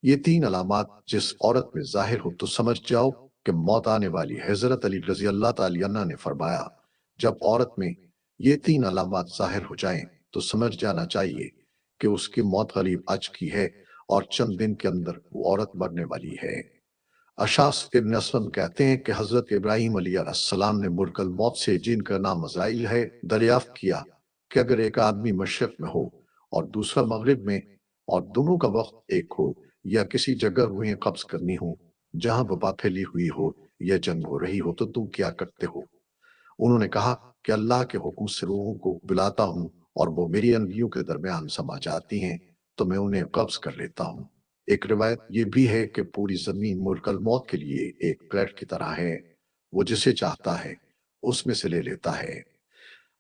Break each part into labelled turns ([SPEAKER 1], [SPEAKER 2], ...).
[SPEAKER 1] یہ تین علامات جس عورت میں ظاہر ہو تو سمجھ جاؤ کہ موت آنے والی ہے۔ حضرت علی رضی اللہ تعالی عنہ نے فرمایا، جب عورت میں یہ تین علامات ظاہر ہو جائیں تو سمجھ جانا چاہیے کہ اس کی موت قریب آ چکی ہے اور چند دن کے اندر وہ عورت مرنے والی ہے۔ اشعث ابن اسلم کہتے ہیں کہ حضرت ابراہیم علیہ السلام نے ملک الموت سے، جن کا نام عزرائیل ہے، دریافت کیا کہ اگر ایک آدمی مشرق میں ہو اور دوسرا مغرب میں اور دونوں کا وقت ایک ہو، یا کسی جگہ روحیں قبض کرنی ہو جہاں وبا پھیلی ہوئی ہو یا جنگ ہو رہی ہو، تو تم کیا کرتے ہو؟ انہوں نے کہا کہ اللہ کے حکم سے روحوں کو بلاتا ہوں اور وہ میری انگلیوں کے درمیان سما جاتی ہیں تو میں انہیں قبض کر لیتا ہوں۔ ایک روایت یہ بھی ہے کہ پوری زمین ملک الموت کے لیے ایک پلیٹ کی طرح ہے، وہ جسے چاہتا ہے اس میں سے لے لیتا ہے۔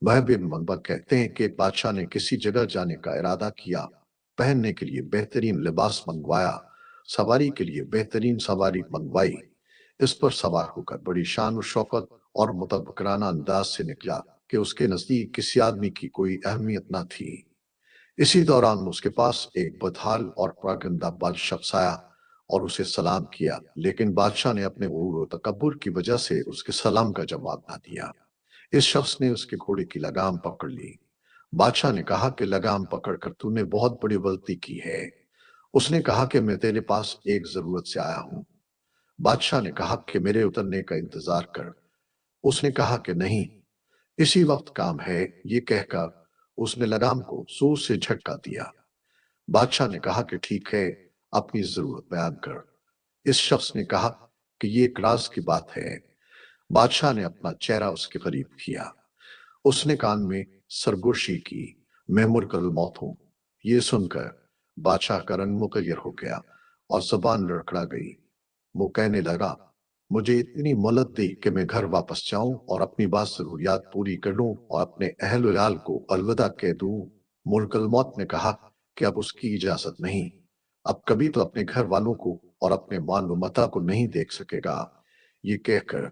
[SPEAKER 1] وہب بن منبع کہتے ہیں کہ بادشاہ نے کسی جگہ جانے کا ارادہ کیا، پہننے کے لیے بہترین لباس منگوایا، سواری کے لیے بہترین سواری منگوائی، اس پر سوار ہو کر بڑی شان و شوکت اور متبکرانہ انداز سے نکلا کہ اس کے نزدیک کسی آدمی کی کوئی اہمیت نہ تھی۔ اسی دوران اس کے پاس ایک بدحال اور پراگندہ بد شخص آیا اور اسے سلام کیا، لیکن بادشاہ نے اپنے غرور و تکبر کی وجہ سے اس کے سلام کا جواب نہ دیا۔ اس شخص نے اس کے گھوڑے کی لگام پکڑ لی۔ بادشاہ نے کہا کہ لگام پکڑ کر تو نے بہت بڑی غلطی کی ہے۔ اس نے کہا کہ میں تیرے پاس ایک ضرورت سے آیا ہوں۔ بادشاہ نے کہا کہ میرے اترنے کا انتظار کر۔ اس نے کہا کہ نہیں، اسی وقت کام ہے، یہ کہہ کر اس نے لگام کو زور سے جھٹکا دیا۔ بادشاہ نے کہا کہ ٹھیک ہے، اپنی ضرورت بیان کر۔ اس شخص نے کہا کہ یہ ایک راز کی بات ہے۔ بادشاہ نے اپنا چہرہ اس کے قریب کیا۔ اس نے کان میں سرگوشی کی، میں ملک الموت ہوں۔ یہ سن کر بادشاہ کا رنگ مغیر ہو گیا اور زبان لڑکھڑا گئی۔ وہ کہنے لگا، مجھے اتنی مہلت دی کہ میں گھر واپس جاؤں اور اپنی بعض ضروریات پوری کر لوں اور اپنے اہل و عیال کو الوداع کہہ دوں۔ ملک الموت نے کہا کہ اب اس کی اجازت نہیں، اب کبھی تو اپنے گھر والوں کو اور اپنے مال و متاع کو نہیں دیکھ سکے گا۔ یہ کہہ کر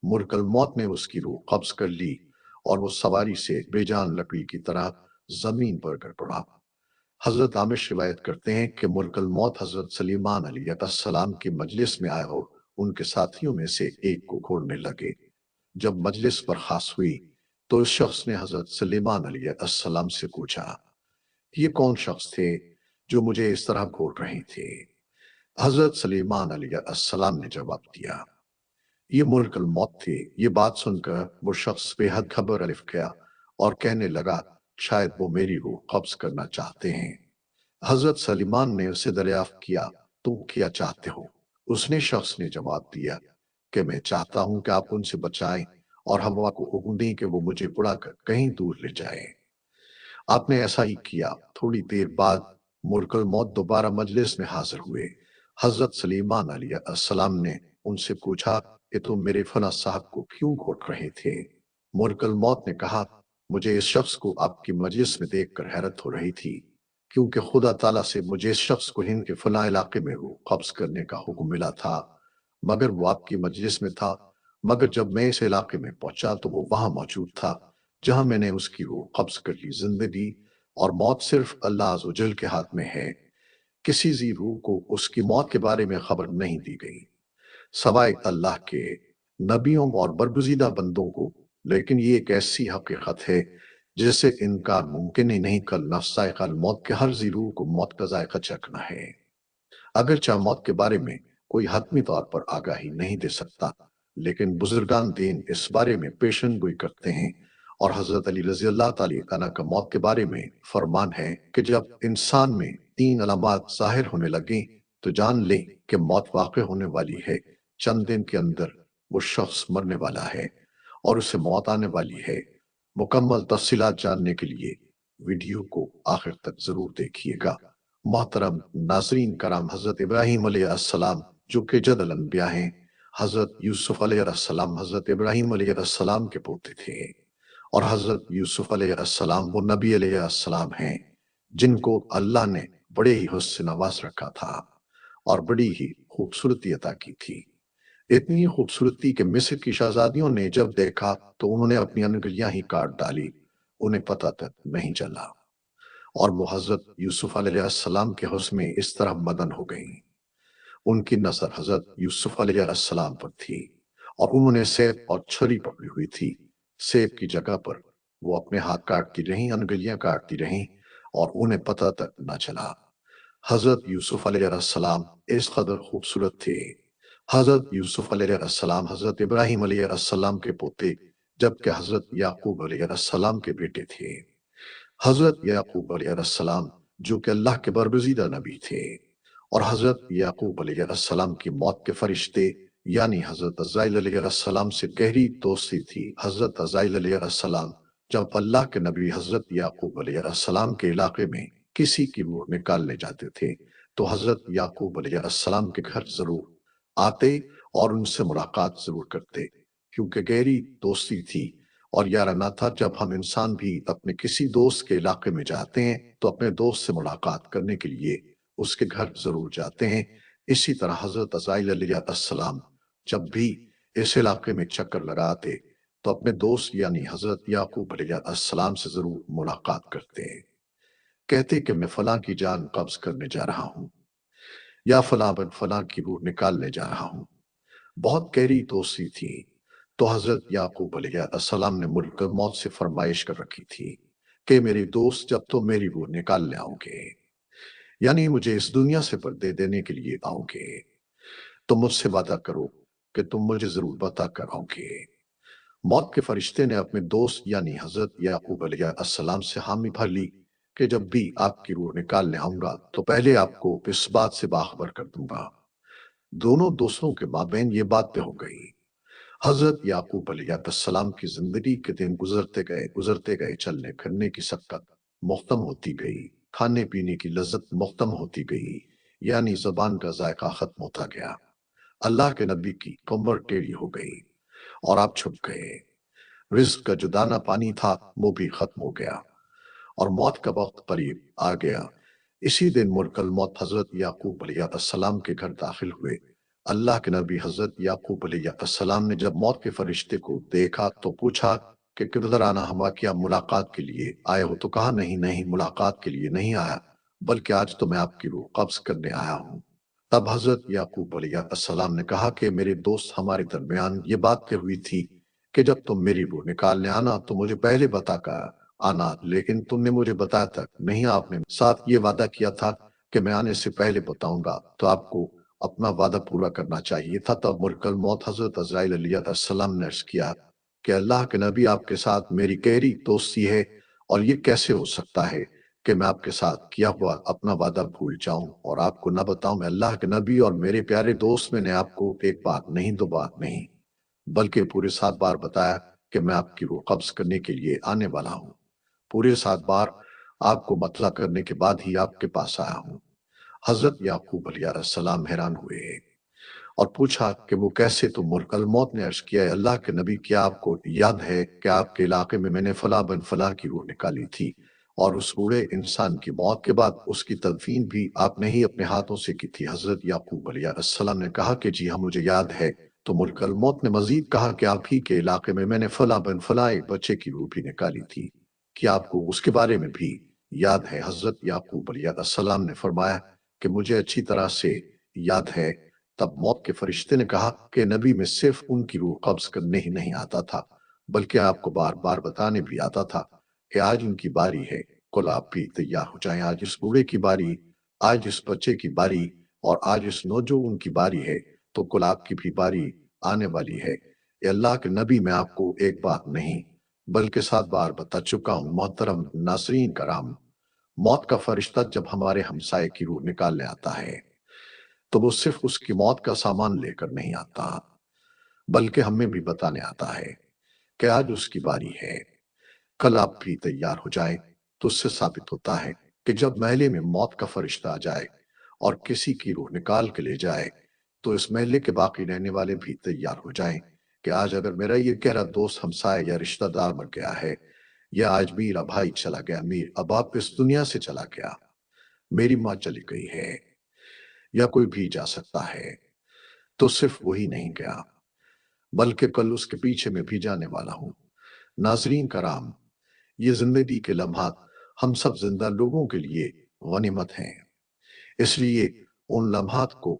[SPEAKER 1] ملک الموت نے اس کی روح قبض کر لی اور وہ سواری سے بے جان لکڑی کی طرح زمین پر گر پڑا۔ حضرت عامش روایت کرتے ہیں کہ ملک الموت حضرت سلیمان علیہ السلام کی مجلس میں آئے اور ان کے ساتھیوں میں سے ایک کو گھورنے لگے۔ جب مجلس برخاست ہوئی تو اس شخص نے حضرت سلیمان علیہ السلام سے پوچھا، یہ کون شخص تھے جو مجھے اس طرح گھور رہے تھے؟ حضرت سلیمان علیہ السلام نے جواب دیا، یہ ملک الموت تھے۔ یہ بات سن کر وہ شخص بے حد گھبر الف گیا اور کہنے لگا، شاید وہ میری روح قبض کرنا چاہتے ہیں۔ حضرت سلیمان نے اسے دریافت کیا، تم کیا چاہتے ہو؟ اس نے شخص نے جواب دیا کہ میں چاہتا ہوں کہ آپ ان سے بچائیں اور ہوا کو حکم دیں کہ وہ مجھے اڑا کر کہیں دور لے جائیں۔ آپ نے ایسا ہی کیا۔ تھوڑی دیر بعد ملک الموت دوبارہ مجلس میں حاضر ہوئے۔ حضرت سلیمان علیہ السلام نے ان سے پوچھا کہ تم میرے فلاں صاحب کو کیوں گھوٹ رہے تھے؟ ملک الموت نے کہا، مجھے اس شخص کو آپ کی مجلس میں دیکھ کر حیرت ہو رہی تھی، کیونکہ خدا تعالیٰ سے مجھے اس شخص کو ہند کے فلاں علاقے میں روح قبض کرنے کا حکم ملا تھا، مگر وہ آپ کی مجلس میں تھا۔ مگر جب میں اس علاقے میں پہنچا تو وہ وہاں موجود تھا جہاں میں نے اس کی روح قبض کر لی۔ زندگی اور موت صرف اللہ عز و جل کے ہاتھ میں ہے۔ کسی ذی روح کو اس کی موت کے بارے میں خبر نہیں دی گئی سوائے اللہ کے نبیوں اور برگزیدہ بندوں کو، لیکن یہ ایک ایسی حقیقت ہے جس سے انکار ممکن ہی نہیں۔ کل نفس ذائقہ الموت کے ہر ذی روح کو موت کا ذائقہ چکھنا ہے۔ اگرچہ موت کے بارے میں کوئی حتمی طور پر آگاہی نہیں دے سکتا، لیکن بزرگان دین اس بارے میں پیشن گوئی کرتے ہیں، اور حضرت علی رضی اللہ تعالی عنہ کا موت کے بارے میں فرمان ہے کہ جب انسان میں تین علامات ظاہر ہونے لگیں تو جان لیں کہ موت واقع ہونے والی ہے۔ چند دن کے اندر وہ شخص مرنے والا ہے اور اسے موت آنے والی ہے۔ مکمل تفصیلات جاننے کے لیے ویڈیو کو آخر تک ضرور دیکھیے گا۔ محترم ناظرین کرام، حضرت ابراہیم علیہ السلام جو کہ جد الانبیاء ہیں، حضرت یوسف علیہ السلام حضرت ابراہیم علیہ السلام کے پوتے تھے، اور حضرت یوسف علیہ السلام وہ نبی علیہ السلام ہیں جن کو اللہ نے بڑے ہی حسن سے نواز رکھا تھا اور بڑی ہی خوبصورتی عطا کی تھی۔ اتنی خوبصورتی کہ مصر کی شہزادیوں نے جب دیکھا تو انہوں نے اپنی انگلیاں ہی کاٹ ڈالی، انہیں پتہ تک نہیں چلا، اور وہ حضرت یوسف علیہ السلام کے حسن میں اس طرح مدن ہو گئیں۔ ان کی نظر حضرت یوسف علیہ السلام پر تھی اور انہوں نے سیب اور چھری پکڑی ہوئی تھی۔ سیب کی جگہ پر وہ اپنے ہاتھ کاٹتی رہیں، انگلیاں کاٹتی رہیں اور انہیں پتہ تک نہ چلا۔ حضرت یوسف علیہ السلام اس قدر خوبصورت تھے۔ حضرت یوسف علیہ السلام حضرت ابراہیم علیہ السلام کے پوتے جبکہ حضرت یعقوب علیہ السلام کے بیٹے تھے۔ حضرت یعقوب علیہ السلام جو کہ اللہ کے برگزیدہ نبی تھے، اور حضرت یعقوب علیہ السلام کی موت کے فرشتے یعنی حضرت عزرائیل علیہ السلام سے گہری دوستی تھی۔ حضرت عزرائیل علیہ السلام جب اللہ کے نبی حضرت یعقوب علیہ السلام کے علاقے میں کسی کی روح نکالنے جاتے تھے تو حضرت یعقوب علیہ السلام کے گھر ضرور آتے اور ان سے ملاقات ضرور کرتے، کیونکہ گہری دوستی تھی۔ اور یارانہ تھا، جب ہم انسان بھی اپنے کسی دوست کے علاقے میں جاتے ہیں تو اپنے دوست سے ملاقات کرنے کے لیے اس کے گھر ضرور جاتے ہیں۔ اسی طرح حضرت عزرائیل علیہ السلام جب بھی اس علاقے میں چکر لگاتے تو اپنے دوست یعنی حضرت یعقوب علیہ السلام سے ضرور ملاقات کرتے ہیں۔ کہتے کہ میں فلاں کی جان قبض کرنے جا رہا ہوں یا فلاں بن فلاں کی روح نکالنے جا رہا ہوں۔ بہت گہری دوستی تھی، تو حضرت یعقوب علیہ السلام نے ملک موت سے فرمائش کر رکھی تھی کہ میرے دوست جب تم میری روح نکالنے آؤ گے، یعنی مجھے اس دنیا سے پردے دینے کے لیے آؤ گے، تو مجھ سے وعدہ کرو کہ تم مجھے ضرور بتا کر آؤ گے۔ موت کے فرشتے نے اپنے دوست یعنی حضرت یعقوب علیہ السلام سے حامی بھر لی کہ جب بھی آپ کی روح نکالنے آؤں گا تو پہلے آپ کو اس بات سے باخبر کر دوں گا۔ دونوں دوستوں کے مابین یہ بات طے ہو گئی۔ حضرت یعقوب علیہ السلام کی زندگی کے دن گزرتے گئے، چلنے پھرنے کی شقت مختم ہوتی گئی، کھانے پینے کی لذت مختم ہوتی گئی، یعنی زبان کا ذائقہ ختم ہوتا گیا۔ اللہ کے نبی کی کمر ٹیڑھی ہو گئی اور آپ چھپ گئے۔ رزق کا جو دانہ پانی تھا وہ بھی ختم ہو گیا اور موت کا وقت قریب آ گیا۔ اسی دن ملک الموت حضرت یعقوب علیہ السلام کے گھر داخل ہوئے۔ اللہ کے نبی حضرت یعقوب علیہ السلام نے جب موت کے فرشتے کو دیکھا تو پوچھا کہ کدھر آنا ہوا، کیا ملاقات کے لیے آئے ہو؟ تو کہا نہیں ملاقات کے لیے نہیں آیا، بلکہ آج تو میں آپ کی روح قبض کرنے آیا ہوں۔ تب حضرت یعقوب علیہ السلام نے کہا کہ میرے دوست ہمارے درمیان یہ بات طے ہوئی تھی کہ جب تم میری روح نکالنے آنا تو مجھے پہلے بتا کر آنا، لیکن تم نے مجھے بتایا تک نہیں۔ آپ نے ساتھ یہ وعدہ کیا تھا کہ میں آنے سے پہلے بتاؤں گا، تو آپ کو اپنا وعدہ پورا کرنا چاہیے تھا۔ تب ملک الموت حضرت عزرائیل علیہ السلام نے عرض کیا کہ اللہ کے نبی آپ کے ساتھ میری گہری دوستی ہے، اور یہ کیسے ہو سکتا ہے کہ میں آپ کے ساتھ کیا ہوا اپنا وعدہ بھول جاؤں اور آپ کو نہ بتاؤں؟ میں اللہ کے نبی اور میرے پیارے دوست، میں نے آپ کو ایک بار نہیں، دو بار نہیں، بلکہ پورے 7 بار بتایا کہ میں آپ کی روح قبض کرنے کے لیے آنے والا ہوں۔ پورے 7 بار آپ کو مطلع کرنے کے بعد ہی آپ کے پاس آیا ہوں۔ حضرت یعقوب علیہ السلام حیران ہوئے اور پوچھا کہ وہ کیسے؟ تو ملک الموت نے عرض کیا، اللہ کے نبی کیا آپ کو یاد ہے کہ آپ کے علاقے میں نے فلاں بن فلاں کی روح نکالی تھی، اور اس بوڑھے انسان کی موت کے بعد اس کی تدفین بھی آپ نے ہی اپنے ہاتھوں سے کی تھی؟ حضرت یعقوب علیہ السلام نے کہا کہ جی ہاں مجھے یاد ہے۔ تو ملک الموت نے مزید کہا کہ آپ ہی کے علاقے میں نے فلاں بن فلاں ایک بچے کی روح بھی نکالی تھی، کیا آپ کو اس کے بارے میں بھی یاد ہے؟ حضرت یعقوب علیہ السلام نے فرمایا کہ مجھے اچھی طرح سے یاد ہے۔ تب موت کے فرشتے نے کہا کہ نبی میں صرف ان کی روح قبض کرنے ہی نہیں آتا تھا، بلکہ آپ کو بار بار بتانے بھی آتا تھا کہ آج ان کی باری ہے، کل آپ بھی تیار ہو جائیں۔ آج اس بوڑھے کی باری، آج اس بچے کی باری، اور آج اس نوجوان کی باری ہے، تو کل آپ کی بھی باری آنے والی ہے۔ اے اللہ کے نبی، میں آپ کو ایک بار نہیں بلکہ 7 بار بتا چکا ہوں۔ محترم ناظرین کرام، موت کا فرشتہ جب ہمارے ہمسائے کی روح نکالنے آتا ہے تو وہ صرف اس کی موت کا سامان لے کر نہیں آتا، بلکہ ہمیں بھی بتانے آتا ہے کہ آج اس کی باری ہے، کل آپ بھی تیار ہو جائیں۔ تو اس سے ثابت ہوتا ہے کہ جب محلے میں موت کا فرشتہ آ جائے اور کسی کی روح نکال کے لے جائے تو اس محلے کے باقی رہنے والے بھی تیار ہو جائیں کہ آج اگر میرا یہ گہرا دوست ہمسائے یا رشتہ دار مر گیا ہے، یا آج میرا بھائی چلا گیا، میر اب آپ اس دنیا سے چلا گیا، میری ماں چلی گئی ہے، یا کوئی بھی جا سکتا ہے، تو صرف وہی نہیں گیا بلکہ کل اس کے پیچھے میں بھی جانے والا ہوں۔ ناظرین کرام، یہ زندگی کے لمحات ہم سب زندہ لوگوں کے لیے غنیمت ہیں، اس لیے ان لمحات کو